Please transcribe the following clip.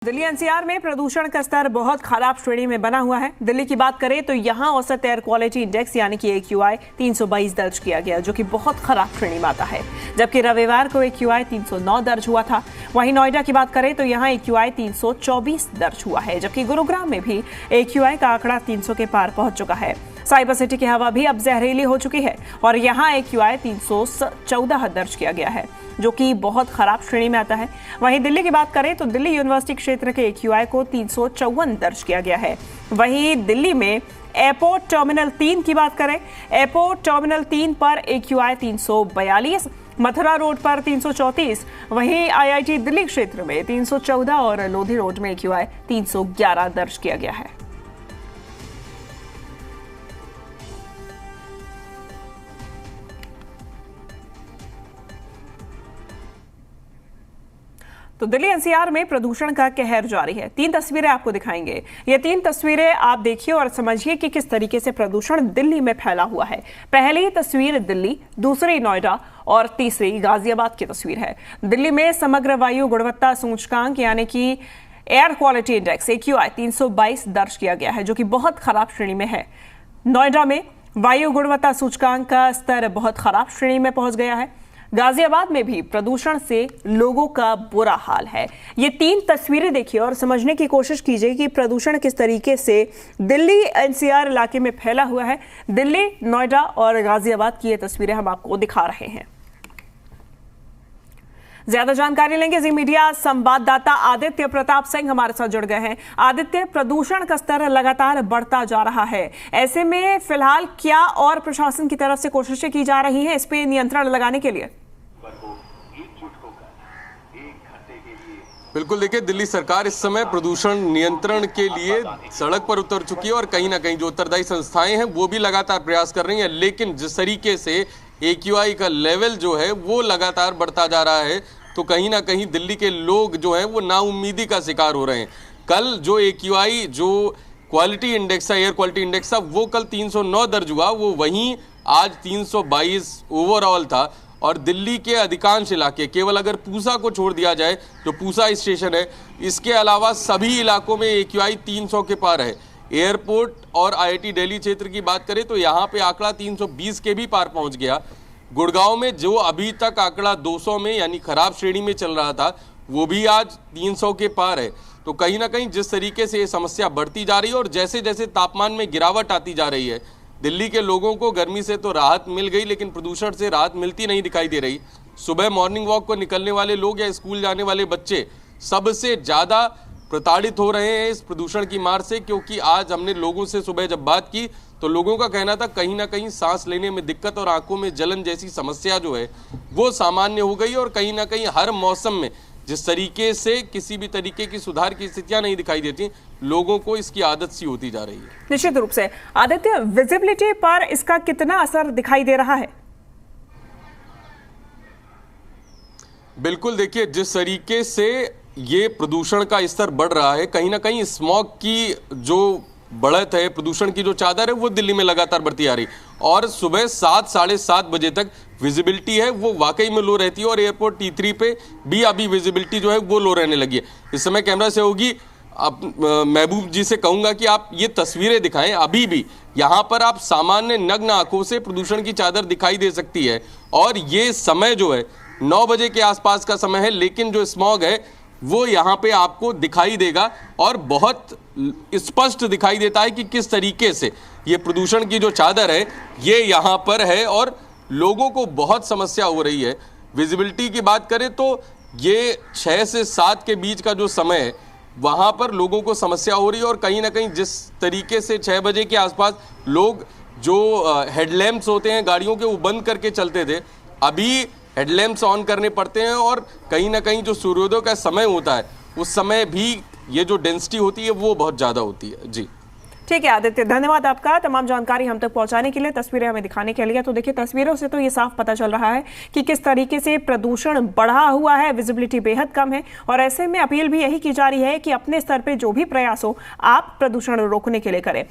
Delhi NCR में प्रदूषण का स्तर बहुत खराब श्रेणी में बना हुआ है। दिल्ली की बात करें तो यहां औसत एयर क्वालिटी इंडेक्स यानी कि AQI 322 दर्ज किया गया, जो कि बहुत खराब श्रेणी में आता है। जबकि रविवार को AQI 309 दर्ज हुआ था। वहीं नोएडा की बात करें तो यहां AQI 324 दर्ज हुआ है, जबकि गुरुग्राम में भी AQI का आंकड़ा 300 के पार पहुंच चुका है। साइबर सिटी की हवा भी अब जहरीली हो चुकी है और यहाँ AQI 314 दर्ज किया गया है, जो कि बहुत खराब श्रेणी में आता है। वहीं दिल्ली की बात करें तो दिल्ली यूनिवर्सिटी क्षेत्र के AQI को 354 दर्ज किया गया है। वहीं दिल्ली में एयरपोर्ट टर्मिनल 3 की बात करें, एयरपोर्ट टर्मिनल 3 पर AQI 342, मथुरा रोड पर 334, वहीं IIT दिल्ली क्षेत्र में 314 और लोधी रोड में AQI 311 दर्ज किया गया है। तो दिल्ली एनसीआर में प्रदूषण का कहर जारी है। 3 तस्वीरें आपको दिखाएंगे। ये 3 तस्वीरें आप देखिए और समझिए कि किस तरीके से प्रदूषण दिल्ली में फैला हुआ है। पहली तस्वीर दिल्ली, दूसरी नोएडा और तीसरी गाजियाबाद की तस्वीर है। दिल्ली में समग्र वायु गुणवत्ता सूचकांक यानी कि एयर क्वालिटी इंडेक्स AQI 322 दर्ज किया गया है, जो कि बहुत खराब श्रेणी में है। नोएडा में वायु गुणवत्ता सूचकांक का स्तर बहुत खराब श्रेणी में पहुंच गया है। गाजियाबाद में भी प्रदूषण से लोगों का बुरा हाल है। ये 3 तस्वीरें देखिए और समझने की कोशिश कीजिए कि प्रदूषण किस तरीके से दिल्ली एनसीआर इलाके में फैला हुआ है। दिल्ली, नोएडा और गाजियाबाद की ये तस्वीरें हम आपको दिखा रहे हैं। ज्यादा जानकारी लेंगे जी मीडिया संवाददाता आदित्य प्रताप सिंह हमारे साथ जुड़ गए हैं। आदित्य, प्रदूषण का स्तर लगातार बढ़ता जा रहा है, ऐसे में फिलहाल क्या और प्रशासन की तरफ से कोशिशें की जा रही हैं इस पे नियंत्रण लगाने के लिए? बिल्कुल, देखिए, दिल्ली सरकार इस समय प्रदूषण नियंत्रण के लिए सड़क पर उतर चुकी है और कहीं ना कहीं जो उत्तरदायी संस्थाएं हैं वो भी लगातार प्रयास कर रही हैं। लेकिन जिस तरीके से AQI का लेवल जो है वो लगातार बढ़ता जा रहा है, तो कहीं ना कहीं दिल्ली के लोग जो हैं वो नाउम्मीदी का शिकार हो रहे हैं। कल जो AQI जो क्वालिटी इंडेक्स था, एयर क्वालिटी इंडेक्स था, वो कल 309 दर्ज हुआ, वो वहीं आज 322 ओवरऑल था। और दिल्ली के अधिकांश इलाके, केवल अगर पूसा को छोड़ दिया जाए, जो पूसा स्टेशन है, इसके अलावा सभी इलाकों में AQI 300 के पार है। एयरपोर्ट और IIT दिल्ली क्षेत्र की बात करें तो यहाँ पे आंकड़ा 320 के भी पार पहुँच गया। गुड़गांव में जो अभी तक आंकड़ा 200 में यानी खराब श्रेणी में चल रहा था, वो भी आज 300 के पार है। तो कहीं ना कहीं जिस तरीके से ये समस्या बढ़ती जा रही है और जैसे जैसे तापमान में गिरावट आती जा रही है, दिल्ली के लोगों को गर्मी से तो राहत मिल गई, लेकिन प्रदूषण से राहत मिलती नहीं दिखाई दे रही। सुबह मॉर्निंग वॉक को निकलने वाले लोग या स्कूल जाने वाले बच्चे सबसे ज़्यादा प्रताड़ित हो रहे हैं इस प्रदूषण की मार से, क्योंकि आज हमने लोगों से सुबह जब बात की तो लोगों का कहना था कहीं ना कहीं सांस लेने में दिक्कत और आंखों में जलन जैसी समस्या जो है वो सामान्य हो गई। और कहीं ना कहीं हर मौसम में जिस तरीके से किसी भी तरीके की सुधार की स्थितियां नहीं दिखाई देती, लोगों को इसकी आदत सी होती जा रही है। निश्चित रूप से। आदित्य, विजिबिलिटी पर इसका कितना असर दिखाई दे रहा है? बिल्कुल, देखिए, जिस तरीके से ये प्रदूषण का स्तर बढ़ रहा है, कहीं ना कहीं स्मॉग की जो बढ़त है, प्रदूषण की जो चादर है, वो दिल्ली में लगातार बढ़ती आ रही। और सुबह 7 साढ़े 7 बजे तक विजिबिलिटी है वो वाकई में लो रहती है और एयरपोर्ट T3 पे भी अभी विजिबिलिटी जो है वो लो रहने लगी है। इस समय कैमरा से होगी, आप महबूब जी से कहूँगा कि आप ये तस्वीरें दिखाएं। अभी भी यहाँ पर आप सामान्य नग्न आंखों से प्रदूषण की चादर दिखाई दे सकती है और ये समय जो है 9 बजे के आसपास का समय है, लेकिन जो स्मॉग है वो यहाँ पे आपको दिखाई देगा और बहुत स्पष्ट दिखाई देता है कि किस तरीके से ये प्रदूषण की जो चादर है ये यहाँ पर है और लोगों को बहुत समस्या हो रही है। विजिबिलिटी की बात करें तो ये 6 से 7 के बीच का जो समय है वहाँ पर लोगों को समस्या हो रही है। और कहीं ना कहीं जिस तरीके से 6 बजे के आसपास लोग जो हेडलैम्प्स होते हैं गाड़ियों के वो बंद करके चलते थे, अभी हेडलैम्प्स ऑन करने पड़ते हैं और कहीं ना कहीं जो सूर्योदय का समय होता है उस समय भी ये जो डेंसिटी होती है वो बहुत ज़्यादा होती है। जी ठीक है आदित्य, धन्यवाद आपका तमाम जानकारी हम तक पहुंचाने के लिए, तस्वीरें हमें दिखाने के लिए। तो देखिए, तस्वीरों से तो ये साफ पता चल रहा है कि किस तरीके से प्रदूषण बढ़ा हुआ है, विजिबिलिटी बेहद कम है और ऐसे में अपील भी यही की जा रही है कि अपने स्तर पे जो भी प्रयास हो आप प्रदूषण रोकने के लिए करें।